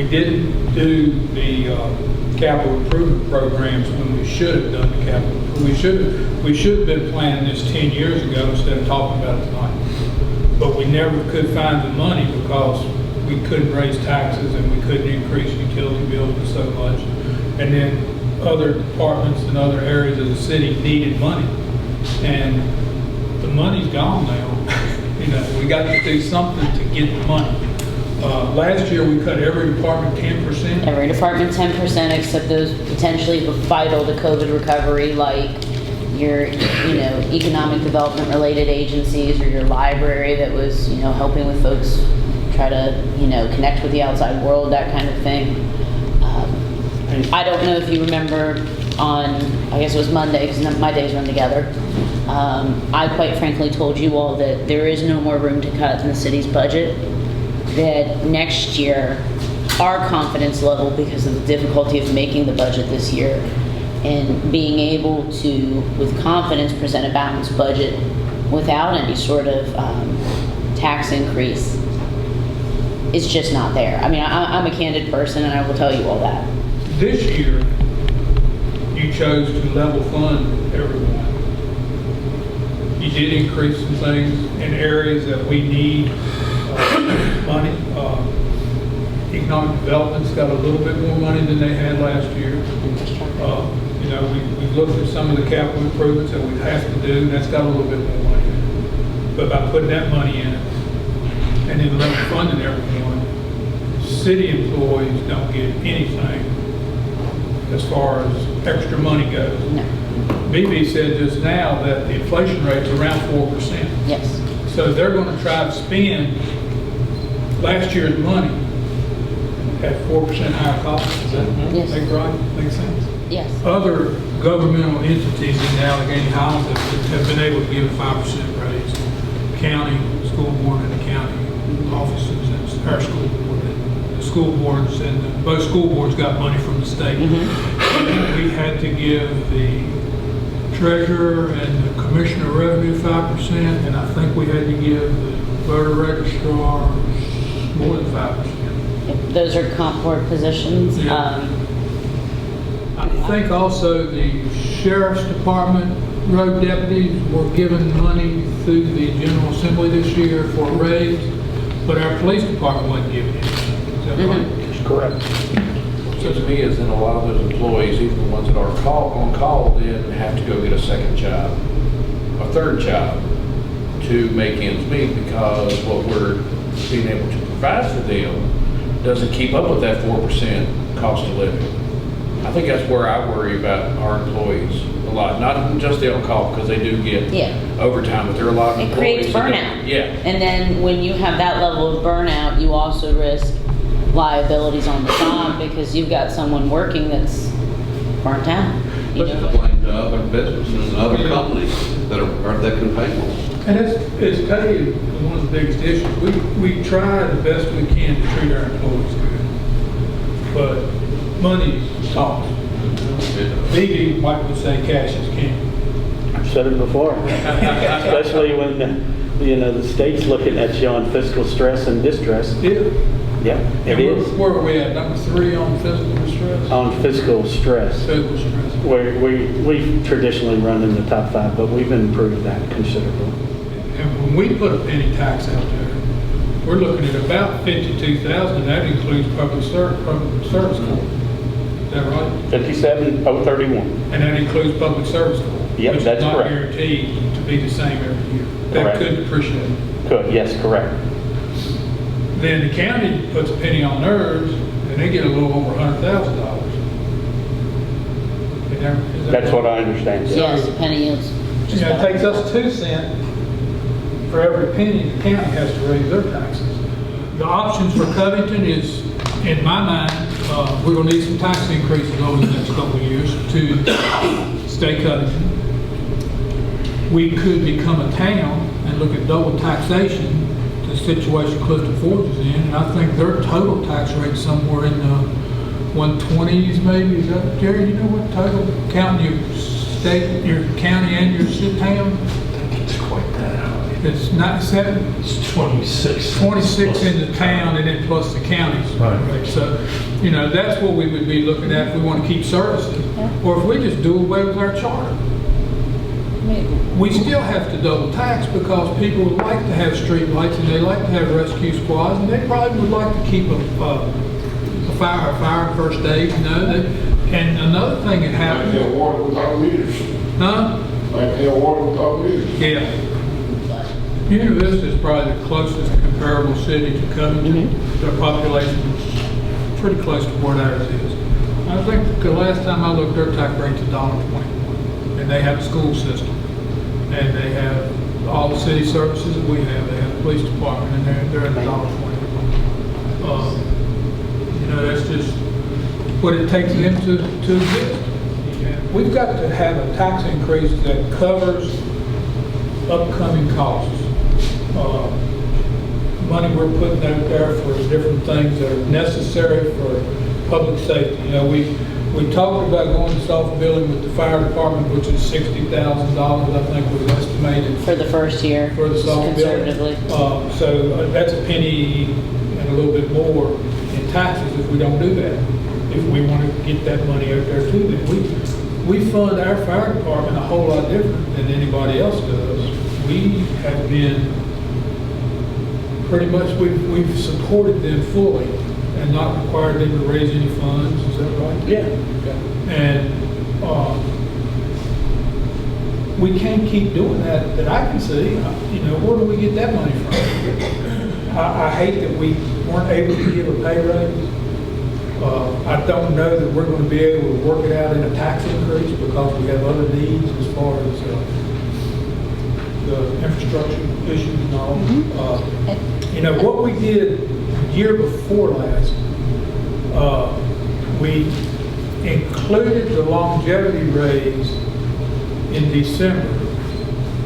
We didn't do the capital improvement programs when we should have done the capital. We should have been planning this 10 years ago instead of talking about it tonight. But we never could find the money because we couldn't raise taxes and we couldn't increase utility bills by so much. And then other departments and other areas of the city needed money. And the money's gone now. You know, we got to do something to get the money. Last year we cut every department 10%. Every department 10%, except those potentially vital to COVID recovery, like your, economic development related agencies or your library that was, helping with folks try to, connect with the outside world, that kind of thing. I don't know if you remember on, I guess it was Monday, because my days run together. I quite frankly told you all that there is no more room to cut in the city's budget. That next year, our confidence level, because of the difficulty of making the budget this year, and being able to, with confidence, present a balanced budget without any sort of tax increase, is just not there. I mean, I'm a candid person, and I will tell you all that. This year, you chose to level fund everyone. You did increase some things in areas that we need money. Economic development's got a little bit more money than they had last year. We looked at some of the capital improvements that we have to do. That's got a little bit more money in it. But by putting that money in it and then level funding everyone, city employees don't get anything as far as extra money goes. No. BB said just now that the inflation rate's around 4%. Yes. So they're going to try to spend last year's money at 4% higher cost. Is that right? Makes sense? Yes. Other governmental entities in the Allegheny Highlands have been able to give a 5% raise. County, school board, and the county offices, and our school board, and the school boards, and both school boards got money from the state. We had to give the treasurer and the commissioner of revenue 5%, and I think we had to give the voter registrars more than 5%. Those are comp board positions. Yeah. I think also the sheriff's department road deputies were given money through the General Assembly this year for a raise, but our police department wasn't given it. Is that right? That's correct. What to me is that a lot of those employees, even the ones that are on call, then have to go get a second job, a third job to make ends meet, because what we're being able to provide for them doesn't keep up with that 4% cost of living. I think that's where I worry about our employees a lot. Not just the on call, because they do get overtime, but there are a lot of it employees. Creates burnout. Yeah. And then when you have that level of burnout, you also risk liabilities on the job, because you've got someone working that's burnt out. But it's blame to other businesses and other companies that can pay more. And it's pay is one of the biggest issues. We try the best we can to treat our employees good, but money talks. BB might would say cash is king. I've said it before, especially when the state's looking at you on fiscal stress and distress. Yeah, it is. Where are we at? Number 3 on fiscal distress? On fiscal stress. Fiscal stress. Where we've traditionally run in the top 5, but we've improved that considerably. And when we put a penny tax out there, we're looking at about $52,000, and that includes public service corps. Is that right? 57,031. And that includes public service corps. Yep, which that's is not correct. guaranteed to be the same every year. That Correct. could depreciate. Good, yes, correct. Then the county puts a penny on theirs, and they get a little over $100,000. That's what I understand. Yes, the penny is. It takes us 2 cents for every penny the county has to raise their taxes. The options for Covington is, in my mind, we're going to need some tax increases over the next couple of years to stay Covington. We could become a town and look at double taxation, the situation Clifton Forge is in, and I think their total tax rate somewhere in the 120s maybe. Is that, Jerry, you know what total, counting your state, your county and your city town? It's quite that. It's not seven, It's 26. 26 in the town and then plus the counties. Right. So, you know, that's what we would be looking at if we want to keep services. Or if we just do away with our charter. We still have to double tax because people would like to have street lights and they like to have rescue squads and they probably would like to keep a fire and first aid, you know. And another thing that happened. Like water without meters. Huh? Like water without meters. Yeah. Unit Vista is probably the closest comparable city to Covington. Their population is pretty close to what ours is. I think the last time I looked, their tax rate's $1.21. And they have a school system. And they have all the city services that we have. They have a police department and they're at $1.21. You know, that's just what it takes them to exist. We've got to have a tax increase that covers upcoming costs. Money we're putting out there for different things that are necessary for public safety. You know, we talked about going to soft billing with the fire department, which is $60,000, I think was estimated. For the first year, For the soft billing. conservatively. So that's a penny and a little bit more in taxes if we don't do that. If we want to get that money out there too, then we fund our fire department a whole lot different than anybody else does. We have been, pretty much, we've supported them fully and not required them to raise any funds, is that right? Yeah. And we can't keep doing that I can see. You know, where do we get that money from? I hate that we weren't able to give a pay raise. I don't know that we're going to be able to work it out in a tax increase because we have other needs as far as the infrastructure issues and all. You know, what we did year before last, we included the longevity raise in December,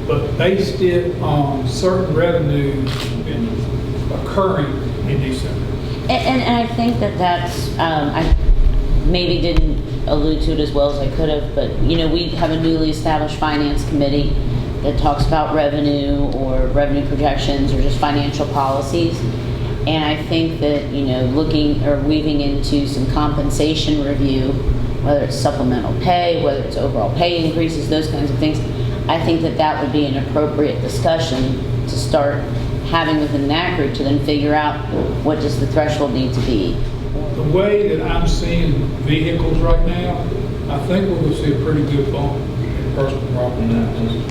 but based it on certain revenues occurring in December. And I think that's, I maybe didn't allude to it as well as I could have, but, you know, we have a newly established finance committee that talks about revenue or revenue projections or just financial policies. And I think that, you know, looking or weaving into some compensation review, whether it's supplemental pay, whether it's overall pay increases, those kinds of things, I think that that would be an appropriate discussion to start having within that group to then figure out what does the threshold need to be. The way that I'm seeing vehicles right now, I think we're going to see a pretty good bump in personal property taxes.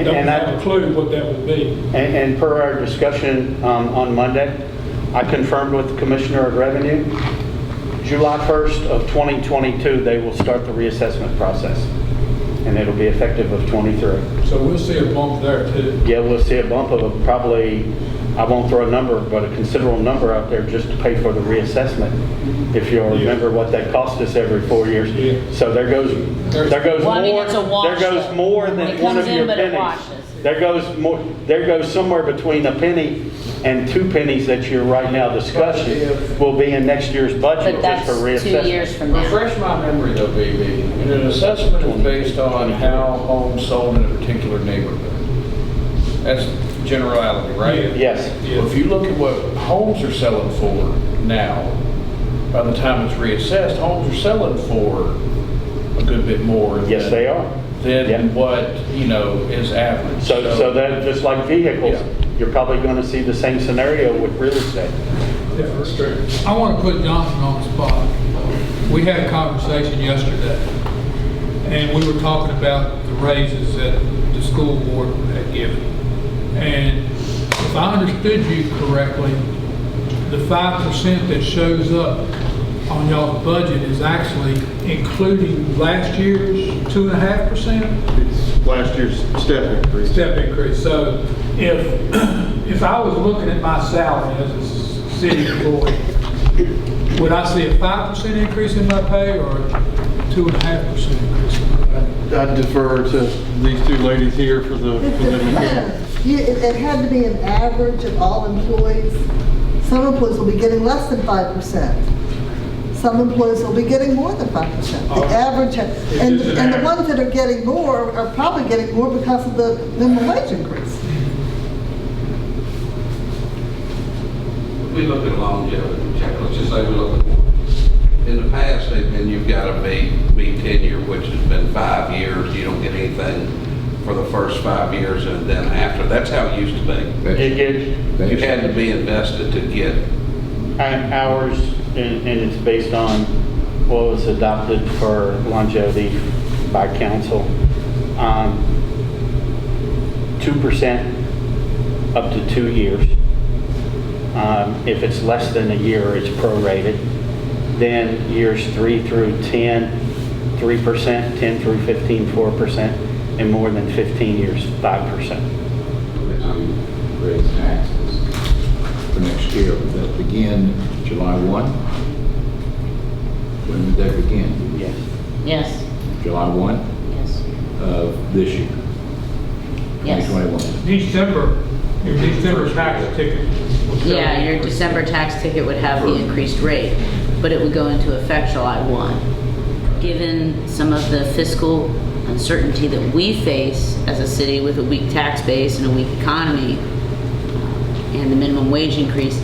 Don't have a clue what that would be. And per our discussion on Monday, I confirmed with the Commissioner of Revenue, July 1st of 2022, they will start the reassessment process. And it'll be effective of 23. So we'll see a bump there too. Yeah, we'll see a bump of probably, I won't throw a number, but a considerable number out there just to pay for the reassessment. If you'll remember what that cost us every 4 years. Yeah. So there goes Well, I mean, it's a wash, there goes though. more than It one comes of in, your but it pennies. washes. There goes somewhere between a penny and 2 pennies that you're right now discussing will be in next year's budget But just that's for reassessment. 2 years from now. Refresh my memory though, BB. An assessment is based on how homes sold in a particular neighborhood. That's generality, right? Yes. Well, if you look at what homes are selling for now, by the time it's reassessed, homes are selling for a good bit more. Yes, they are. Than Yeah. what, you know, is average. So that, just like vehicles, you're probably going to see the same scenario with real estate. I want to put Johnson on the spot. We had a conversation yesterday, and we were talking about the raises that the school board had given. And if I understood you correctly, the 5% that shows up on y'all's budget is actually including last year's 2.5%? It's last year's step increase. Step increase. So if I was looking at my salary as a city employee, would I see a 5% increase in my pay or a 2.5% increase in my pay? I'd defer to these two ladies here for the It had to be an average of all employees. Some employees will be getting less than 5%. Some employees will be getting more than 5%. The average, and the ones that are getting more are probably getting more because of the minimum wage increase. we look at longevity check, let's just say we look at one. In the past, they've been, you've got to be tenure, which has been 5 years. You don't get anything for the first 5 years, and then after. That's how it used to be. You had to be invested to get. Hours, and it's based on what was adopted for longevity by council. 2% up to 2 years. If it's less than a year, it's prorated. Then years 3 through 10, 3%, 10 through 15, 4%, and more than 15 years, 5%. Raise taxes for next year. Would that begin July 1? When would that begin? Yes. Yes, July 1 yes, of this year? yes. 2021. Your December tax ticket. will show Yeah, the your increase. December tax ticket would have the increased rate, but it would go into effect July 1. Given some of the fiscal uncertainty that we face as a city with a weak tax base and a weak economy, and the minimum wage increase,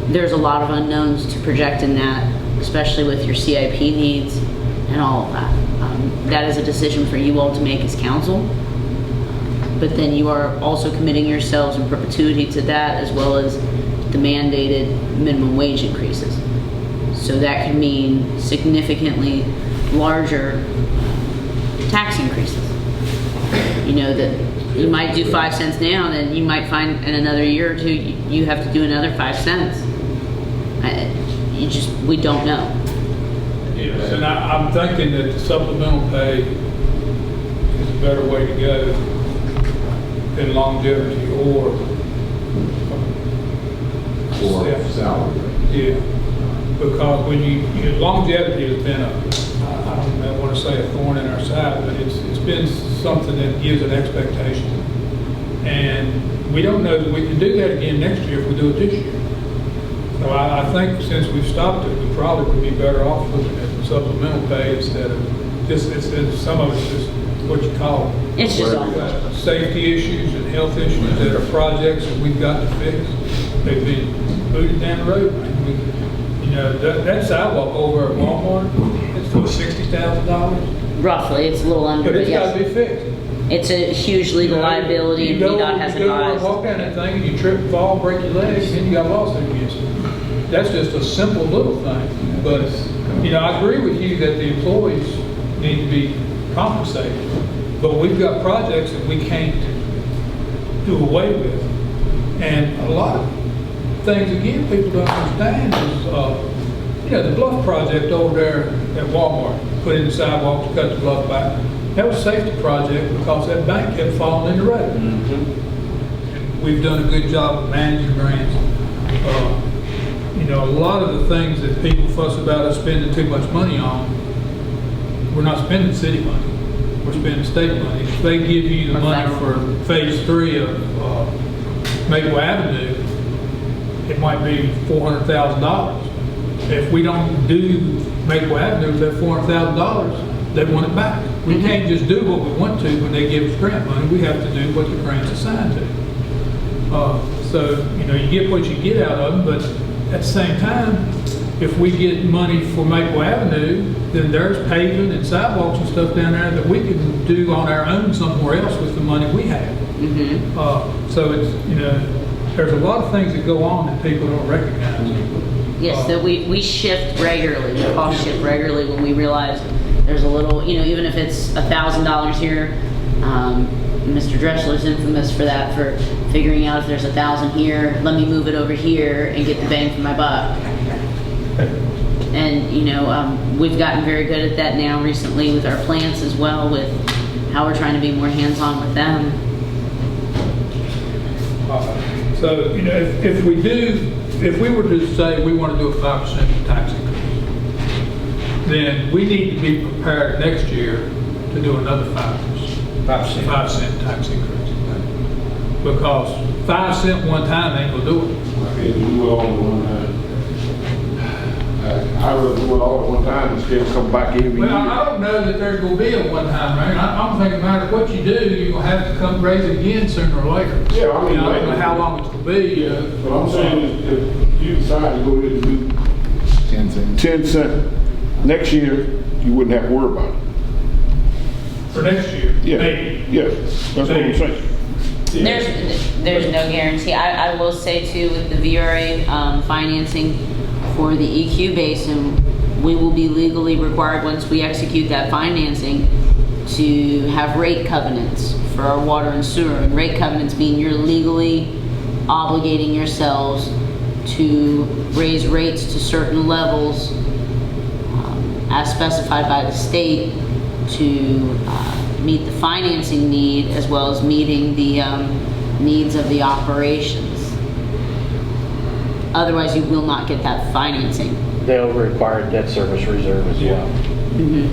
there's a lot of unknowns to project in that, especially with your CIP needs and all of that. That is a decision for you all to make as council, but then you are also committing yourselves in perpetuity to that, as well as the mandated minimum wage increases. So that could mean significantly larger tax increases. You know, that you might do 5 cents now, then you might find in another year or two you have to do another 5 cents. We don't know. Yes, and I'm thinking that the supplemental pay is a better way to go than longevity or salary. Yeah, because when longevity has been I don't want to say a thorn in our side, but it's been something that gives an expectation. And we don't know that we can do that again next year if we do it this year. So I think since we've stopped it, we probably would be better off looking at the supplemental pay instead of just, some of it's just what you call It's just safety issues and health issues that are projects that we've got to fix. They've been booted down the road. You know, that sidewalk over at Walmart, it's for $60,000. roughly, it's a little under, But it's got yes. to be fixed. It's a huge legal liability, and VDOT has You go and advised. walk down that thing and you trip and fall, break your legs, and then you got a lawsuit against you. That's just a simple little thing. But, you know, I agree with you that the employees need to be compensated. But we've got projects that we can't do away with. And a lot of things, again, people don't understand is, you know, the bluff project over there at Walmart, put in the sidewalks, cut the bluff back. That was a safety project because that bank kept falling in the road. We've done a good job of managing grants. You know, a lot of the things that people fuss about us spending too much money on, we're not spending city money. We're spending state money. If they give you the money for phase 3 of Maple Avenue, it might be $400,000. If we don't do Maple Avenue with that $400,000, they want it back. We can't just do what we want to when they give us grant money. We have to do what the grant's assigned to. So, you know, you get what you get out of them, but at the same time, if we get money for Maple Avenue, then there's paving and sidewalks and stuff down there that we can do on our own somewhere else with the money we have. So it's, you know, there's a lot of things that go on that people don't recognize. Yes, that we shift regularly, we cost shift regularly when we realize there's a little, you know, even if it's $1,000 here. Mr. Dressler's infamous for that, for figuring out if there's 1,000 here, let me move it over here and get the bang for my buck. And, you know, we've gotten very good at that now recently with our plants as well, with how we're trying to be more hands-on with them. So, you know, if we were to say we want to do a 5% tax increase, then we need to be prepared next year to do another 5 cent tax increase. Because 5 cents one time ain't gonna do it. I can't do all the one time. I I would do it all at one time instead of come back every year. Well, I don't know that there's gonna be a one-time rate. I'm thinking no matter what you do, you're gonna have to come raise it again sooner or later. Yeah, I mean, I don't know how long it's gonna be. Yeah, but I'm saying is if you decide to go ahead and do 10 cents. 10 cent next year, you wouldn't have to worry about it. For next year, Yeah, maybe. yeah, that's what I'm saying. There's no guarantee. I will say too, with the VRA financing for the EQ basin, we will be legally required, once we execute that financing, to have rate covenants for our water and sewer. And rate covenants mean you're legally obligating yourselves to raise rates to certain levels as specified by the state to meet the financing need as well as meeting the needs of the operations. Otherwise, you will not get that financing. They'll require debt service reserve as well. Mhm.